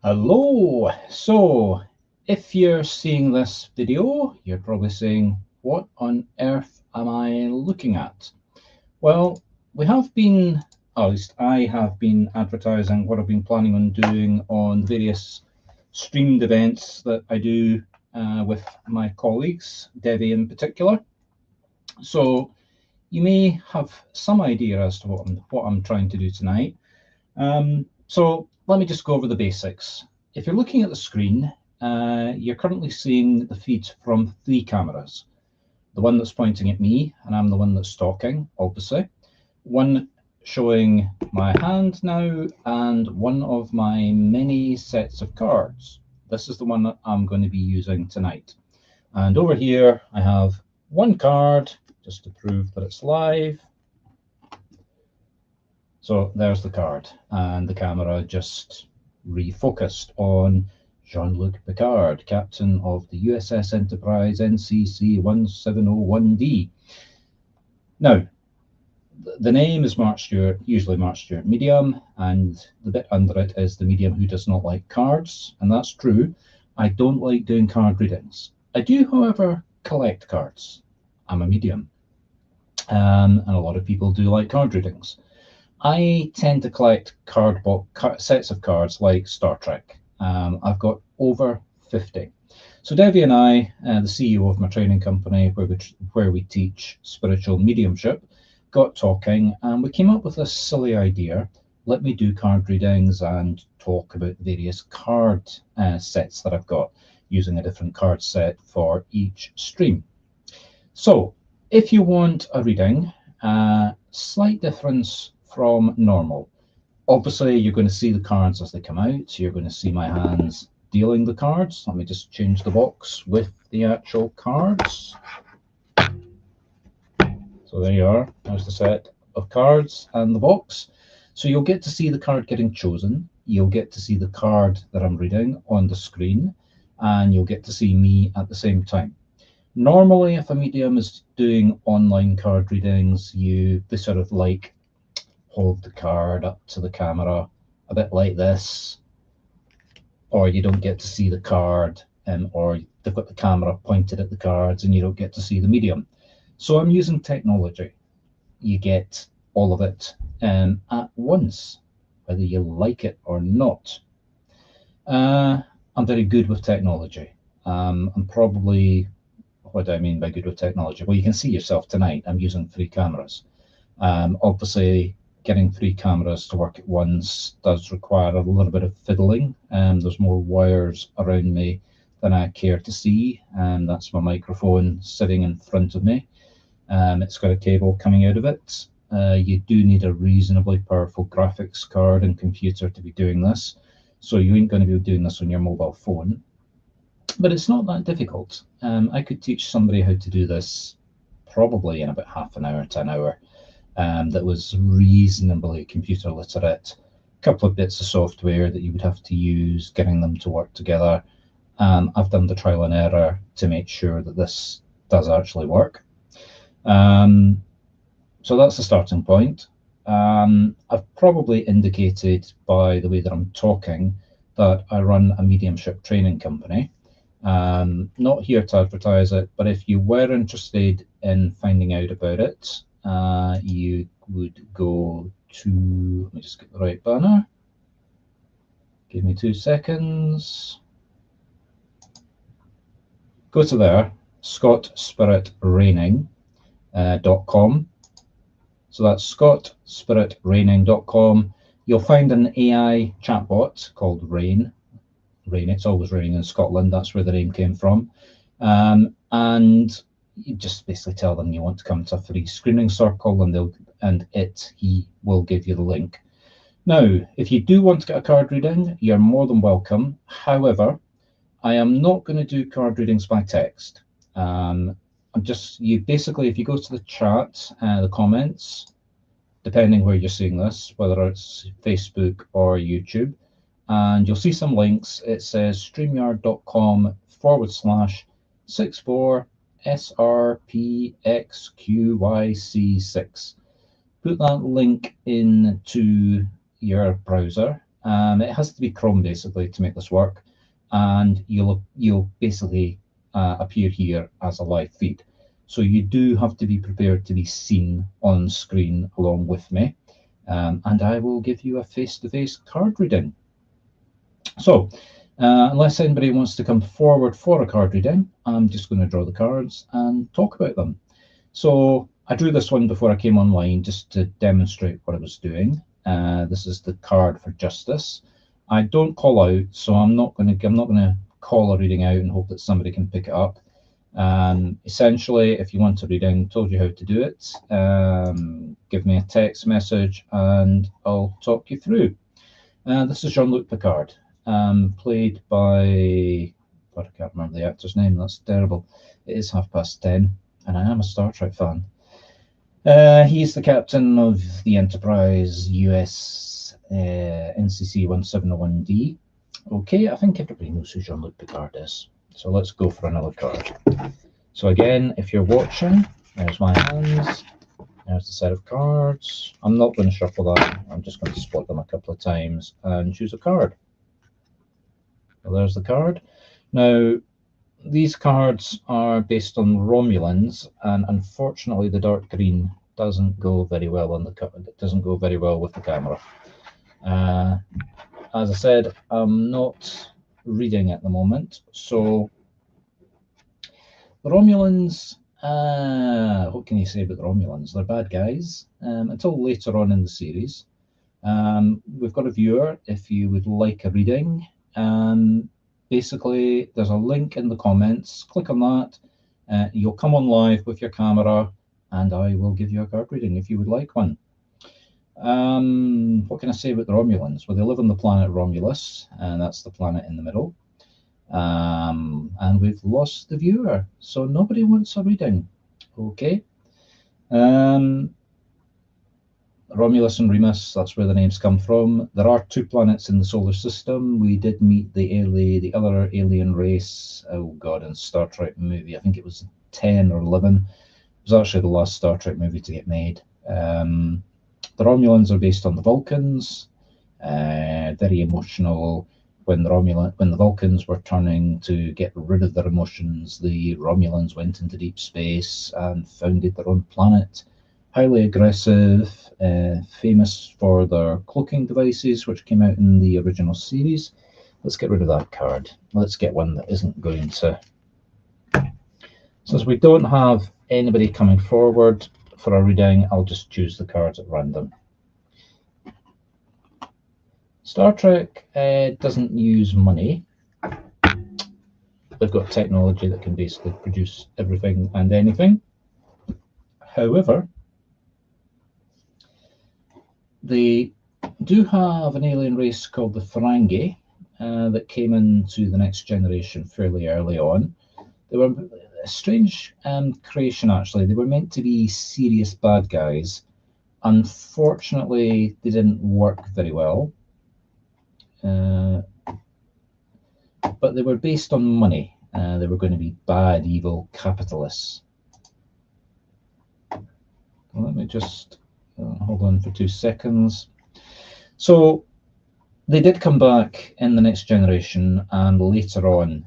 Hello. So if you're seeing this video, you're probably saying, what on earth am I looking at? Well, we have been, or at least I have been advertising what I've been planning on doing on various streamed events that I do with my colleagues, Debbie in particular. So you may have some idea as to what I'm trying to do tonight. So let me just go over the basics. If you're looking at the screen, you're currently seeing the feed from three cameras. The one that's pointing at me, and I'm the one that's talking, obviously. One showing my hand now, and one of my many sets of cards. This is the one that I'm going to be using tonight. And over here, I have one card, just to prove that it's live. So there's the card, and the camera just refocused on Jean-Luc Picard, captain of the USS Enterprise NCC 1701D. Now, the name is Marc Stuart, usually Marc Stuart Medium, and the bit under it is the medium who does not like cards, and that's true. I don't like doing card readings. I do, however, collect cards. I'm a medium, and a lot of people do like card readings. I tend to collect sets of cards like Star Trek. I've got over 50. So Debbie and I, the CEO of my training company, where we teach spiritual mediumship, got talking, and we came up with this silly idea. Let me do card readings and talk about various card sets that I've got, using a different card set for each stream. So if you want a reading, slight difference from normal. Obviously, you're going to see the cards as they come out. You're going to see my hands dealing the cards. Let me just change the box with the actual cards. So there you are. There's the set of cards and the box. So you'll get to see the card getting chosen. You'll get to see the card that I'm reading on the screen, and you'll get to see me at the same time. Normally, if a medium is doing online card readings, they sort of like hold the card up to the camera a bit like this, or you don't get to see the card, or they've got the camera pointed at the cards and you don't get to see the medium. So I'm using technology. You get all of it at once, whether you like it or not. I'm very good with technology. I'm probably, what do I mean by good with technology? Well, you can see yourself tonight. I'm using three cameras. Obviously, getting three cameras to work at once does require a little bit of fiddling. There's more wires around me than I care to see, and that's my microphone sitting in front of me. It's got a cable coming out of it. You do need a reasonably powerful graphics card and computer to be doing this, so you ain't going to be doing this on your mobile phone. But it's not that difficult. I could teach somebody how to do this probably in about half an hour to an hour. That was reasonably computer literate. A couple of bits of software that you would have to use, getting them to work together. I've done the trial and error to make sure that this does actually work. So that's the starting point. I've probably indicated by the way that I'm talking that I run a mediumship training company. Not here to advertise it, but if you were interested in finding out about it, you would go to, let me just get the right banner. Give me 2 seconds. Go to there, scottspiritraining.com. So that's scottspiritraining.com. You'll find an AI chatbot called Rain. It's always raining in Scotland. That's where the name came from. And you just basically tell them you want to come to a free screening circle, and he will give you the link. Now, if you do want to get a card reading, you're more than welcome. However, I am not going to do card readings by text. If you go to the chat, the comments, depending where you're seeing this, whether it's Facebook or YouTube, and you'll see some links. It says streamyard.com/64 SRPXQYC6. Put that link into your browser It has to be Chrome basically to make this work, and you'll basically appear here as a live feed. So you do have to be prepared to be seen on screen along with me, and I will give you a face-to-face card reading. So unless anybody wants to come forward for a card reading, I'm just going to draw the cards and talk about them. So I drew this one before I came online just to demonstrate what I was doing. This is the card for justice. I don't call out, so I'm not going to call a reading out and hope that somebody can pick it up. Essentially, if you want a reading, told you how to do it. Give me a text message and I'll talk you through. This is Jean-Luc Picard, played by, God, I can't remember the actor's name. That's terrible. It is 10:30, and I am a Star Trek fan. He's the captain of the Enterprise US NCC 1701D. Okay, I think everybody knows who Jean-Luc Picard is. So let's go for another card. So again, if you're watching, there's my hands. There's the set of cards. I'm not going to shuffle that. I'm just going to split them a couple of times and choose a card. So there's the card. Now, these cards are based on Romulans, and unfortunately, the dark green doesn't go very well on the it doesn't go very well with the camera. As I said, I'm not reading at the moment, so the Romulans. What can you say about the Romulans? They're bad guys until later on in the series. We've got a viewer. If you would like a reading, basically there's a link in the comments. Click on that. You'll come on live with your camera, and I will give you a card reading if you would like one. What can I say about the Romulans? Well, they live on the planet Romulus, and that's the planet in the middle. And we've lost the viewer, so nobody wants a reading. Okay. Romulus and Remus, that's where the names come from. There are 2 planets in the solar system. We did meet the other alien race, oh god, in Star Trek movie. I think it was 10 or 11. It was actually the last Star Trek movie to get made. The Romulans are based on the Vulcans. Very emotional. When the Vulcans were turning to get rid of their emotions, the Romulans went into deep space and founded their own planet. Highly aggressive, famous for their cloaking devices, which came out in the original series. Let's get rid of that card. Let's get one that isn't going to... Since we don't have anybody coming forward for a reading, I'll just choose the cards at random. Star Trek doesn't use money. They've got technology that can basically produce everything and anything. However, they do have an alien race called the Ferengi that came into the Next Generation fairly early on. They were a strange creation, actually. They were meant to be serious bad guys. Unfortunately, they didn't work very well. But they were based on money. They were going to be bad, evil capitalists. Let me just hold on for 2 seconds. So they did come back in the Next Generation, and later on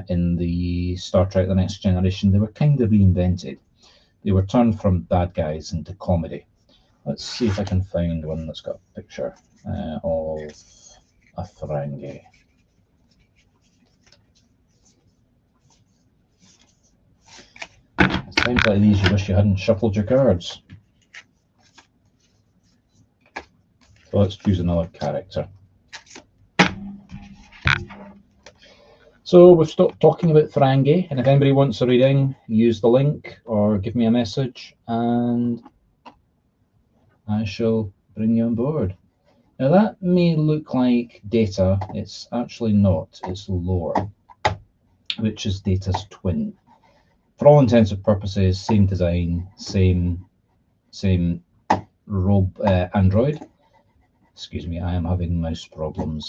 in the Star Trek The Next Generation, they were kind of reinvented. They were turned from bad guys into comedy. Let's see if I can find one that's got a picture of a Ferengi. It's times like these you wish you hadn't shuffled your cards. So let's choose another character. So we've stopped talking about Ferengi, and if anybody wants a reading, use the link or give me a message and I shall bring you on board. Now that may look like data, it's actually not, it's lore, which is Data's twin. For all intents and purposes, same design, same android. Excuse me, I am having mouse problems.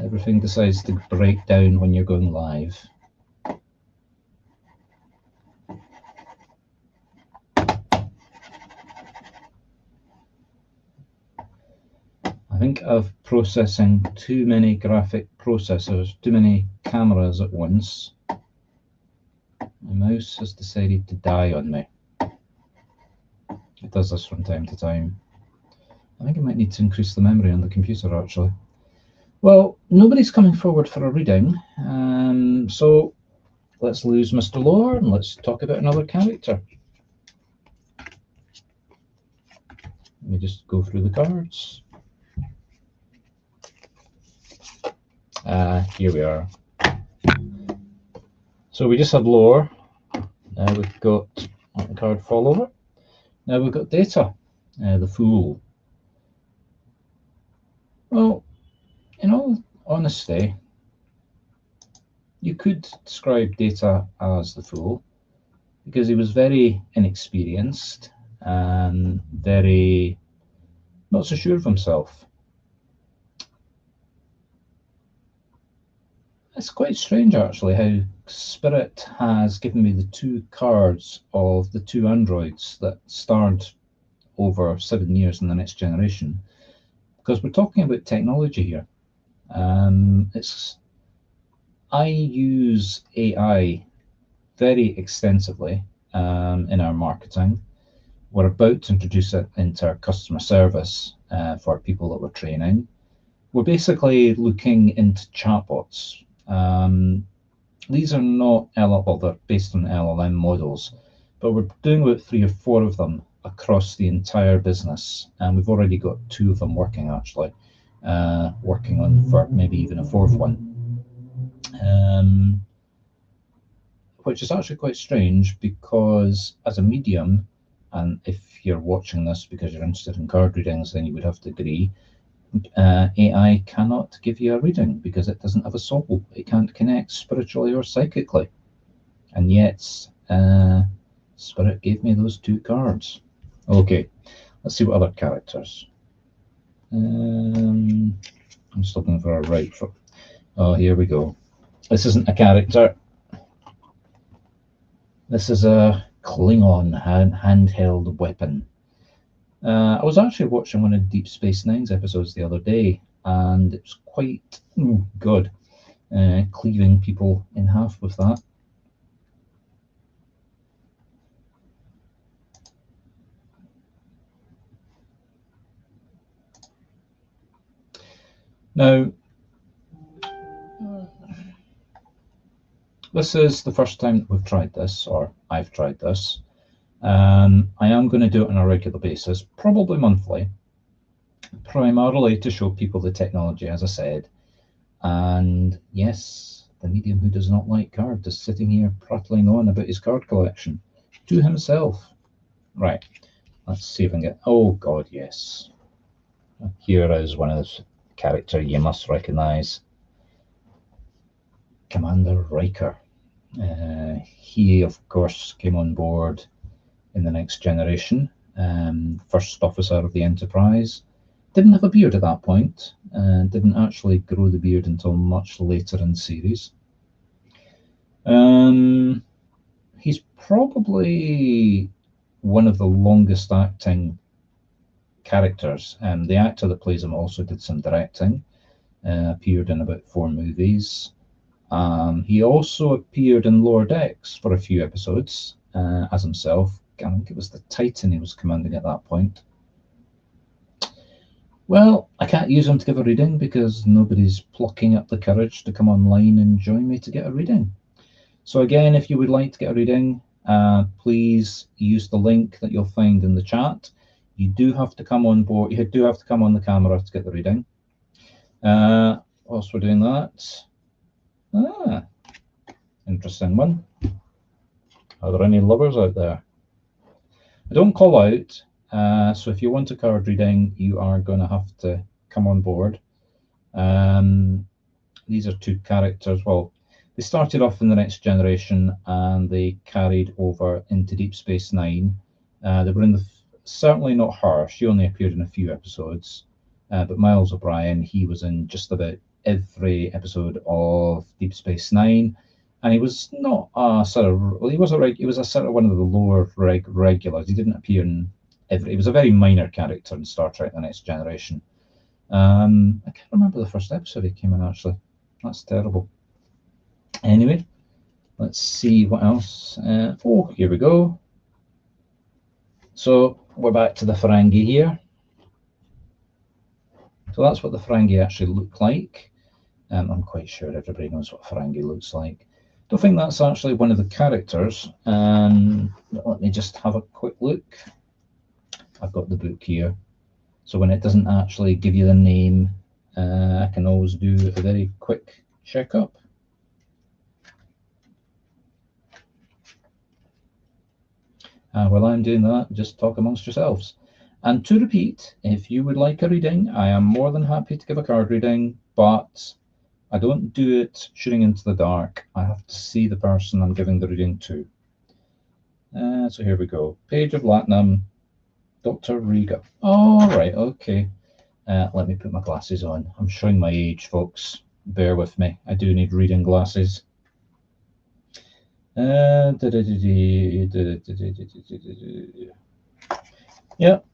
Everything decides to break down when you're going live. I think of processing too many graphic processors, too many cameras at once. My mouse has decided to die on me. It does this from time to time. I think I might need to increase the memory on the computer, actually. Well, nobody's coming forward for a reading, so let's lose Mr. Lore and let's talk about another character. Let me just go through the cards. Here we are. So we just had Lore. Now we've got the card fall over. Now we've got Data, the Fool. Well, in all honesty, you could describe Data as the Fool because he was very inexperienced and very not so sure of himself. It's quite strange, actually, how Spirit has given me the two cards of the two androids that starred over 7 years in the Next Generation, because we're talking about technology here. I use AI very extensively in our marketing. We're about to introduce it into our customer service for people that we're training. We're basically looking into chatbots. These are not well, they're based on LLM models, but we're doing about 3 or 4 of them across the entire business, and we've already got 2 of them working, actually, working on for maybe even a 4th one, which is actually quite strange because as a medium, and if you're watching this because you're interested in card readings, then you would have to agree, AI cannot give you a reading because it doesn't have a soul. It can't connect spiritually or psychically. And yet, Spirit gave me those 2 cards. Okay, let's see what other characters. I'm just looking for a right foot. Oh, here we go. This isn't a character. This is a Klingon handheld weapon. I was actually watching one of Deep Space Nine's episodes the other day, and it was quite good, cleaving people in half with that. Now, this is the first time that we've tried this, or I've tried this. I am going to do it on a regular basis, probably monthly, primarily to show people the technology, as I said. And yes, the medium who does not like cards is sitting here prattling on about his card collection to himself. Right, let's see if I can get... Oh God, yes. Here is one of those characters you must recognize. Commander Riker. He, of course, came on board in the Next Generation, first officer of the Enterprise. Didn't have a beard at that point, didn't actually grow the beard until much later in the series. He's probably one of the longest acting characters. The actor that plays him also did some directing, appeared in about 4 movies. He also appeared in Lower Decks for a few episodes as himself. I think it was the Titan he was commanding at that point. Well, I can't use him to give a reading because nobody's plucking up the courage to come online and join me to get a reading. So again, if you would like to get a reading, please use the link that you'll find in the chat. You do have to come on board. You do have to come on the camera to get the reading. Whilst we're doing that, interesting one. Are there any lovers out there? I don't call out, so if you want a card reading, you are going to have to come on board. These are 2 characters. Well, they started off in the Next Generation and they carried over into Deep Space Nine. They were in the certainly not her. She only appeared in a few episodes, but Miles O'Brien, he was in just about every episode of Deep Space Nine. And he was not a sort of, well, he was a sort of one of the lower regulars. He didn't appear in every, he was a very minor character in Star Trek The Next Generation. I can't remember the first episode he came in, actually. That's terrible. Anyway, let's see what else. Oh, here we go. So we're back to the Ferengi here. So that's what the Ferengi actually look like. I'm quite sure everybody knows what Ferengi looks like. Don't think that's actually one of the characters. Let me just have a quick look. I've got the book here. So when it doesn't actually give you the name, I can always do a very quick checkup. While I'm doing that, just talk amongst yourselves. And to repeat, if you would like a reading, I am more than happy to give a card reading, but I don't do it shooting into the dark. I have to see the person I'm giving the reading to. So here we go. Page of Latinum, Dr. Riga. All right, okay. Let me put my glasses on. I'm showing my age, folks. Bear with me. I do need reading glasses. Yeah,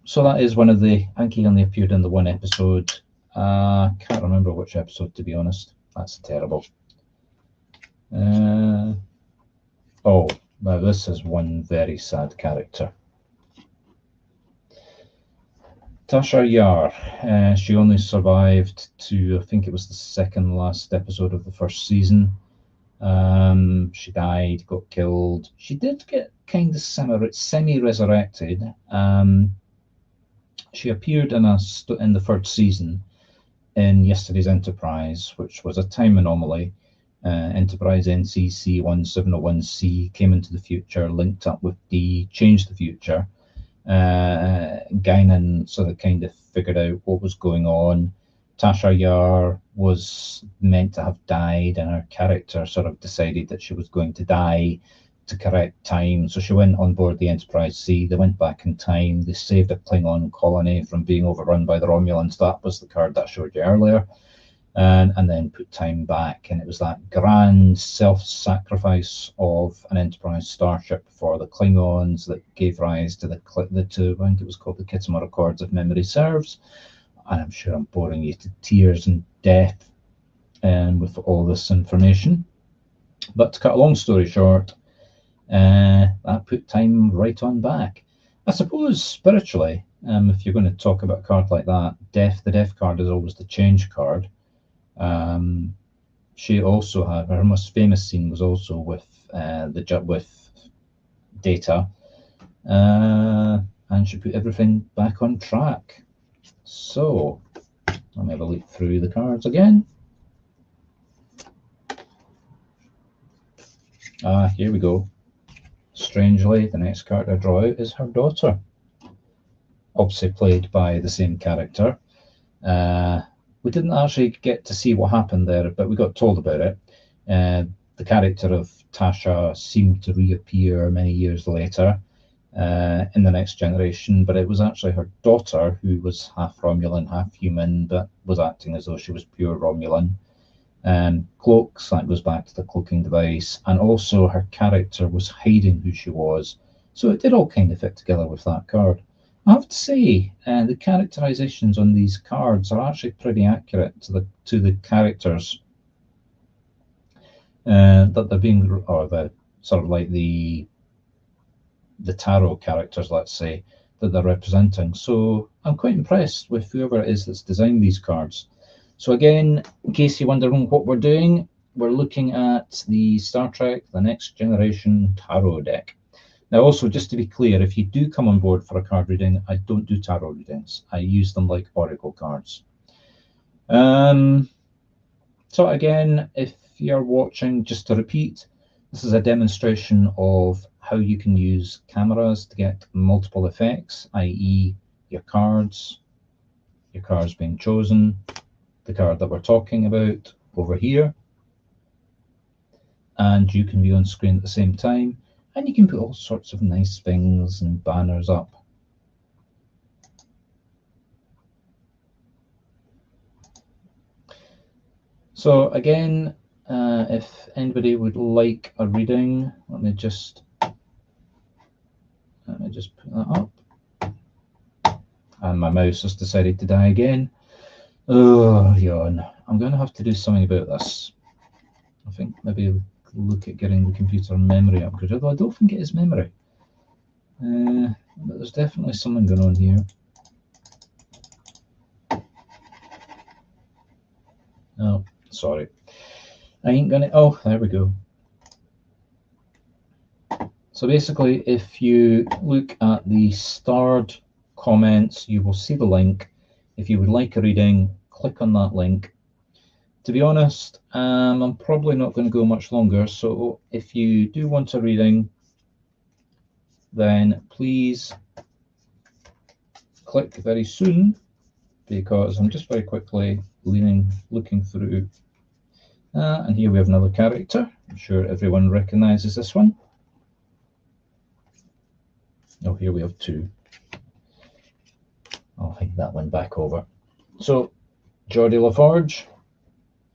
so that is one of the. I think he only appeared in the one episode. Can't remember which episode, to be honest. That's terrible. Oh, now this is one very sad character. Tasha Yar. She only survived to, I think it was the second last episode of the first season. She died, got killed. She did get kind of semi-resurrected. She appeared in the third season in yesterday's Enterprise, which was a time anomaly. Enterprise NCC 1701C came into the future, linked up with D, changed the future. Guinan sort of kind of figured out what was going on. Tasha Yar was meant to have died, and her character sort of decided that she was going to die to correct time. So she went on board the Enterprise C. They went back in time. They saved a Klingon colony from being overrun by the Romulans. That was the card that I showed you earlier. And then put time back. And it was that grand self-sacrifice of an Enterprise starship for the Klingons that gave rise to the two, I think it was called the Kittimer Accords, if memory serves. And I'm sure I'm boring you to tears and death with all this information. But to cut a long story short, that put time right on back. I suppose spiritually, if you're going to talk about a card like that, the death card is always the change card. She also had her most famous scene was also with with Data, and she put everything back on track. So let me have a look through the cards again. Here we go. Strangely, the next card I draw out is her daughter, obviously played by the same character. We didn't actually get to see what happened there, but we got told about it. The character of Tasha seemed to reappear many years later in the next generation, but it was actually her daughter who was half Romulan, half human, but was acting as though she was pure Romulan. Cloaks, that goes back to the cloaking device, and also her character was hiding who she was. So it did all kind of fit together with that card. I have to say, the characterizations on these cards are actually pretty accurate to the characters that they're being, or the sort of like the tarot characters, let's say, that they're representing. So I'm quite impressed with whoever it is that's designed these cards. So again, in case you're wondering what we're doing, we're looking at the Star Trek The Next Generation Tarot deck. Now, also, just to be clear, if you do come on board for a card reading, I don't do tarot readings. I use them like oracle cards. So again, if you're watching, just to repeat, this is a demonstration of how you can use cameras to get multiple effects, i.e. your cards being chosen, the card that we're talking about over here, and you can be on screen at the same time. And you can put all sorts of nice things and banners up. So again, if anybody would like a reading, let me just put that up. And my mouse has decided to die again. Oh, yawn. I'm going to have to do something about this. I think maybe look at getting the computer memory upgrade, although I don't think it is memory. But there's definitely something going on here. Oh, sorry. I ain't gonna. Oh, there we go. So basically, if you look at the starred comments, you will see the link. If you would like a reading, click on that link. To be honest, I'm probably not going to go much longer. So if you do want a reading, then please click very soon, because I'm just very quickly looking through. And here we have another character. I'm sure everyone recognizes this one. Oh, here we have two. I'll hide that one back over. So, Geordie LaForge,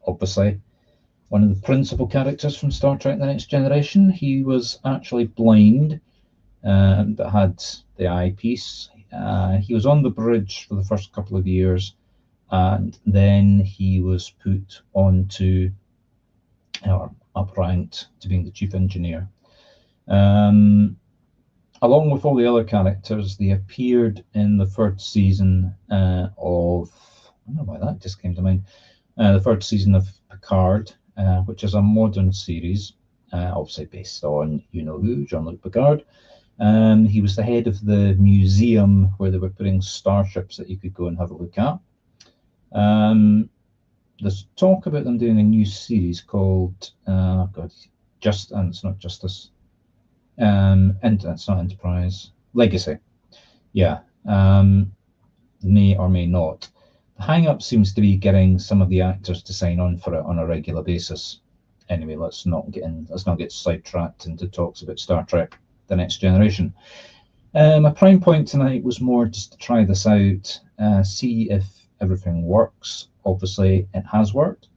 obviously one of the principal characters from Star Trek The Next Generation. He was actually blind, but had the eyepiece. He was on the bridge for the first couple of years, and then he was put onto, or upranked to being the chief engineer. Along with all the other characters, they appeared in the third season of, I don't know why that just came to mind, the third season of Picard, which is a modern series, obviously based on you-know-who, Jean-Luc Picard. He was the head of the museum where they were putting starships that you could go and have a look at. There's talk about them doing a new series called, and it's not Justice. And it's not Enterprise. Legacy. Yeah. May or may not. The hang-up seems to be getting some of the actors to sign on for it on a regular basis. Anyway, let's not get sidetracked into talks about Star Trek The Next Generation. My prime point tonight was more just to try this out, see if everything works. Obviously, it has worked.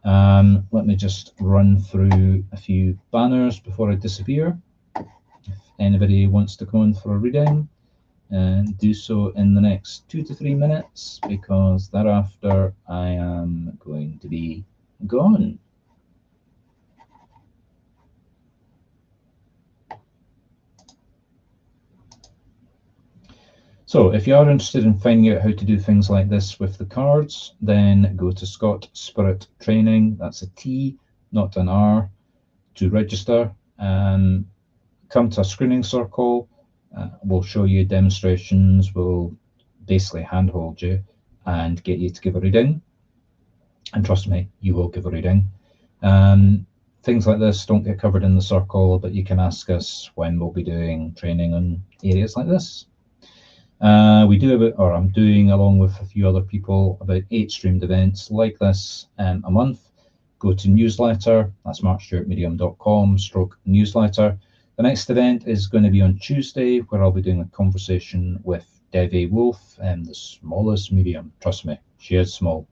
Let me just run through a few banners before I disappear. If anybody wants to come on for a reading, and do so in the next 2 to 3 minutes, because thereafter I am going to be gone. So if you are interested in finding out how to do things like this with the cards, then go to Scott Spirit Training, that's a T, not an R, to register. Come to a screening circle. We'll show you demonstrations. We'll basically handhold you and get you to give a reading. And trust me, you will give a reading. Things like this don't get covered in the circle, but you can ask us when we'll be doing training on areas like this. I'm doing, along with a few other people, about 8 streamed events like this a month. Go to newsletter, that's marcstuartmedium.com/newsletter. The next event is going to be on Tuesday, where I'll be doing a conversation with Devi Wolf, the smallest medium. Trust me, she is small.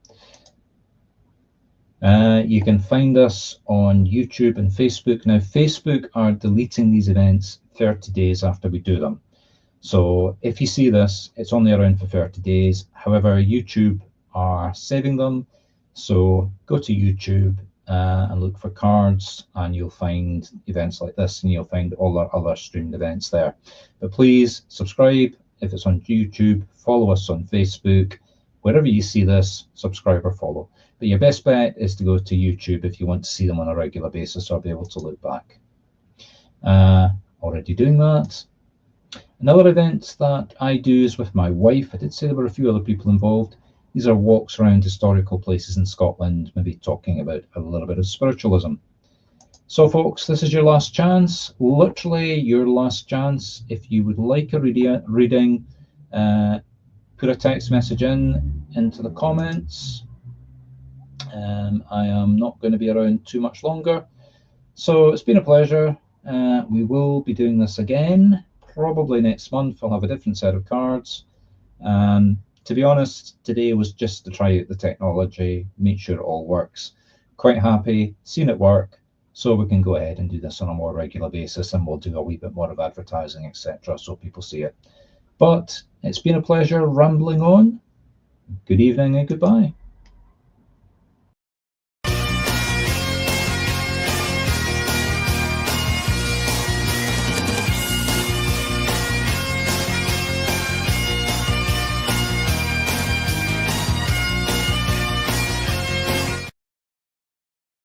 You can find us on YouTube and Facebook. Now, Facebook are deleting these events 30 days after we do them. So if you see this, it's only around for 30 days. However, YouTube are saving them. So go to YouTube and look for cards, and you'll find events like this, and you'll find all our other streamed events there. But please subscribe if it's on YouTube, follow us on Facebook. Wherever you see this, subscribe or follow. But your best bet is to go to YouTube if you want to see them on a regular basis or be able to look back. Already doing that. Another event that I do is with my wife. I did say there were a few other people involved. These are walks around historical places in Scotland, maybe talking about a little bit of spiritualism. So folks, this is your last chance, literally your last chance. If you would like a reading, put a text message into the comments. I am not going to be around too much longer. So it's been a pleasure. We will be doing this again. Probably next month. I'll have a different set of cards. To be honest, today was just to try out the technology, make sure it all works. Quite happy, seen it work, so we can go ahead and do this on a more regular basis, and we'll do a wee bit more of advertising, etc., so people see it. But it's been a pleasure rambling on. Good evening and goodbye.